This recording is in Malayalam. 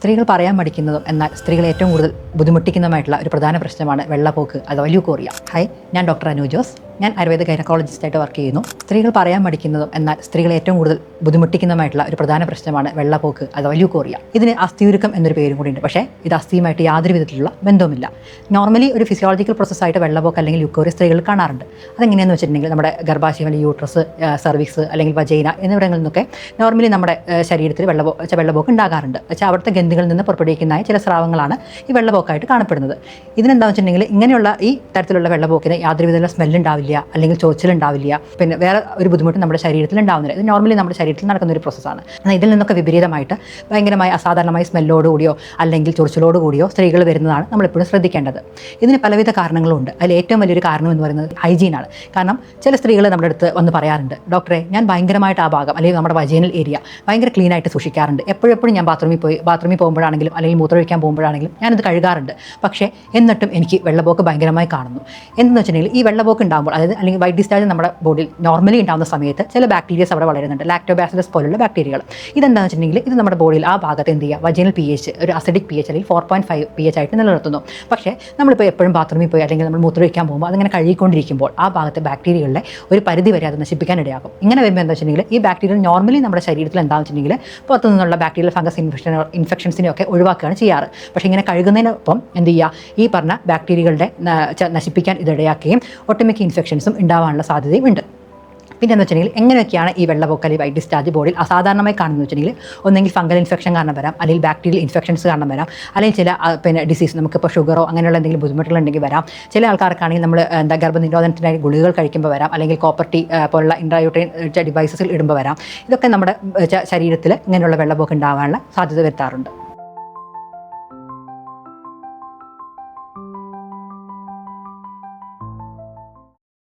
സ്ത്രീകൾ പറയാൻ മടിക്കുന്നതും എന്നാൽ സ്ത്രീകളെ ഏറ്റവും കൂടുതൽ ബുദ്ധിമുട്ടിക്കുന്നതുമായിട്ടുള്ള ഒരു പ്രധാന പ്രശ്നമാണ് വെള്ളപ്പോക്ക് അഥവാ ല്യൂക്കോറിയ. ഹായ്, ഞാൻ ഡോക്ടർ അനു ജോസ്. ഞാൻ ആയുർവേദ ഗൈനക്കോളജിസ്റ്റായിട്ട് വർക്ക് ചെയ്യുന്നു. സ്ത്രീകൾ പറയാൻ മടിക്കുന്നതും എന്നാൽ സ്ത്രീകളെ ഏറ്റവും കൂടുതൽ ബുദ്ധിമുട്ടിക്കുന്നതുമായിട്ടുള്ള ഒരു പ്രധാന പ്രശ്നമാണ് വെള്ളപ്പോക്ക് അഥവാ ല്യൂക്കോറിയ. ഇതിന് അസ്ഥിയുരുക്കം എന്നൊരു പേരും കൂടിയുണ്ട്. പക്ഷേ ഇത് അസ്ഥിയുമായിട്ട് യാതൊരു വിധത്തിലുള്ള ബന്ധവുമില്ല. നോർമലി ഒരു ഫിസിയോളജിക്കൽ പ്രോസസ്സായിട്ട് വെള്ളപ്പോക്ക് അല്ലെങ്കിൽ ല്യൂക്കോറിയ സ്ത്രീകൾ കാണാറുണ്ട്. അതെങ്ങനെയാണെന്ന് വെച്ചിട്ടുണ്ടെങ്കിൽ നമ്മുടെ ഗർഭാശയം അല്ലെങ്കിൽ യൂട്രസ്, സർവിക്സ് അല്ലെങ്കിൽ വജൈന എന്നിവിടങ്ങളിൽ നിന്നൊക്കെ നോർമലി നമ്മുടെ ശരീരത്തിൽ വെള്ളപ്പോക്ക് ഉണ്ടാകാറുണ്ട്. വെച്ചാൽ അവിടുത്തെ ഗ്രന്ഥികളിൽ നിന്ന് പുറപ്പെടുവിക്കുന്ന ചില സ്രാവങ്ങളാണ് ഈ വെള്ളപ്പോക്കായിട്ട് കാണപ്പെടുന്നത്. ഇതിനെന്താണെന്ന് വെച്ചിട്ടുണ്ടെങ്കിൽ ഇങ്ങനെയുള്ള ഈ തരത്തിലുള്ള വെള്ളപ്പോക്കിന് യാതൊരു വിധത്തിലുള്ള സ്മെല്ലുണ്ടാവില്ല, അല്ലെങ്കിൽ ചൊറിച്ചിലുണ്ടാവില്ല, പിന്നെ വേറെ ഒരു ബുദ്ധിമുട്ടും നമ്മുടെ ശരീരത്തിൽ ഉണ്ടാവുന്നില്ല. ഇത് നോർമലി നമ്മുടെ ശരീരത്തിൽ നടക്കുന്ന ഒരു പ്രോസസ്സാണ്. എന്നാൽ ഇതിൽ നിന്നൊക്കെ വിപരീതമായിട്ട് ഭയങ്കരമായി അസാധാരണമായ സ്മെല്ലോടുകൂടിയോ അല്ലെങ്കിൽ ചൊറിച്ചിലോടുകൂടിയോ സ്ത്രീകൾ വരുന്നതാണ് നമ്മളെപ്പോഴും ശ്രദ്ധിക്കേണ്ടത്. ഇതിന് പലവിധ കാരണങ്ങളുണ്ട്. അതിൽ ഏറ്റവും വലിയൊരു കാരണം എന്ന് പറയുന്നത് ഹൈജീനാണ്. കാരണം ചില സ്ത്രീകൾ നമ്മുടെ അടുത്ത് വന്ന് പറയാറുണ്ട്, ഡോക്ടറെ ഞാൻ ഭയങ്കരമായിട്ട് ആ ഭാഗം അല്ലെങ്കിൽ നമ്മുടെ വജൈനൽ ഏരിയ ഭയങ്കര ക്ലീനായിട്ട് സൂക്ഷിക്കാറുണ്ട്. എപ്പോഴും ഞാൻ ബാത്റൂമിൽ പോകുമ്പോഴാണെങ്കിലും അല്ലെങ്കിൽ മൂത്രമൊഴിക്കാൻ പോകുമ്പോഴാണെങ്കിലും ഞാനത് കഴുകാറുണ്ട്. പക്ഷേ എന്നിട്ടും എനിക്ക് വെള്ളപ്പോക്ക് ഭയങ്കരമായി കാണുന്നു. എന്തെന്ന് വെച്ചിട്ടുണ്ടെങ്കിൽ ഈ വെള്ളപ്പോക്ക് ഉണ്ടാകുമ്പോൾ, അതായത് അല്ലെങ്കിൽ വൈറ്റ് ഡിസ്ചാർജ് നമ്മുടെ ബോഡിയിൽ നോർമലി ഉണ്ടാകുന്ന സമയത്ത് ചില ബാക്ടീരിയസ് അവിടെ വളരുന്നുണ്ട്, ലാക്ടോബാസിലസ് പോലുള്ള ബാക്ടീരിയകൾ. ഇതെന്താണെന്ന് വെച്ചിട്ടുണ്ടെങ്കിൽ ഇത് നമ്മുടെ ബോഡിയിൽ ആ ഭാഗത്ത് എന്ത് ചെയ്യുക, വജൈനൽ pH ഒരു അസിഡിക് pH അല്ലെങ്കിൽ 4.5 pH ആയിട്ട് നിലനിർത്തുന്നു. പക്ഷേ നമ്മളിപ്പോൾ എപ്പോഴും ബാത്റൂമിൽ പോയി അല്ലെങ്കിൽ നമ്മൾ മൂത്രമൊഴിക്കാൻ പോകുമ്പോൾ അതിങ്ങനെ കഴുകിക്കൊണ്ടിരിക്കുമ്പോൾ ആ ഭാഗത്തെ ബാക്ടീരിയകളെ ഒരു പരിധി വരെ അത് നശിപ്പിക്കാൻ ഇടയാക്കും. ഇങ്ങനെ വരുമ്പോൾ എന്താ വെച്ചിട്ടുണ്ടെങ്കിൽ ഈ ബാക്ടീരിയ നോർമലി നമ്മുടെ ശരീരത്തിൽ എന്താണെന്ന് വെച്ചിട്ടുണ്ടെങ്കിൽ പുറത്തു നിന്നുള്ള ബാക്ടീരിയൽ ഫംഗസ് ഇൻഫെക്ഷൻസിനെയൊക്കെ ഒഴിവാക്കുകയാണ് ചെയ്യാറ്. പക്ഷേ ഇങ്ങനെ കഴുകുന്നതിനൊപ്പം എന്ത് ചെയ്യുക, ഈ പറഞ്ഞ ബാക്ടീരിയകളുടെ നശിപ്പിക്കാൻ ഇതിടയാക്കുകയും ഒട്ടുമിക്ക ഇൻഫെക്ഷൻസും ഉണ്ടാവാനുള്ള സാധ്യതയും ഉണ്ട്. പിന്നെ എന്ന് വെച്ചിട്ടുണ്ടെങ്കിൽ എങ്ങനെയൊക്കെയാണ് ഈ വെള്ളപ്പൊക്ക അല്ലെങ്കിൽ വൈറ്റ് ഡിസ്ചാർജ് ബോഡിയിൽ അസാധാരണമായി കാണുന്നത് വെച്ചിട്ടുണ്ടെങ്കിൽ, ഒന്നെങ്കിൽ ഫംഗൽ ഇൻഫെക്ഷൻ കാരണം വരാം, അല്ലെങ്കിൽ ബാക്ടീരിയൽ ഇൻഫെക്ഷൻസ് കാരണം വരാം, അല്ലെങ്കിൽ ചില ഡിസീസ്, നമുക്കിപ്പോൾ ഷുഗറോ അങ്ങനെയുള്ള എന്തെങ്കിലും ബുദ്ധിമുട്ടുകളുണ്ടെങ്കിൽ വരാം. ചില ആൾക്കാർക്കാണെങ്കിൽ നമ്മൾ ഗർഭനിരോധനത്തിനായി ഗുളികകൾ കഴിക്കുമ്പോൾ വരാം, അല്ലെങ്കിൽ കോപ്പർ ടീ പോലുള്ള ഇൻട്രായൂട്രൈൻ ഡിവൈസസിൽ ഇടുമ്പോൾ വരാം. ഇതൊക്കെ നമ്മുടെ ശരീരത്തിൽ ഇങ്ങനെയുള്ള വെള്ളപ്പൊക്കം ഉണ്ടാകാനുള്ള സാധ്യത വരുത്താറുണ്ട്.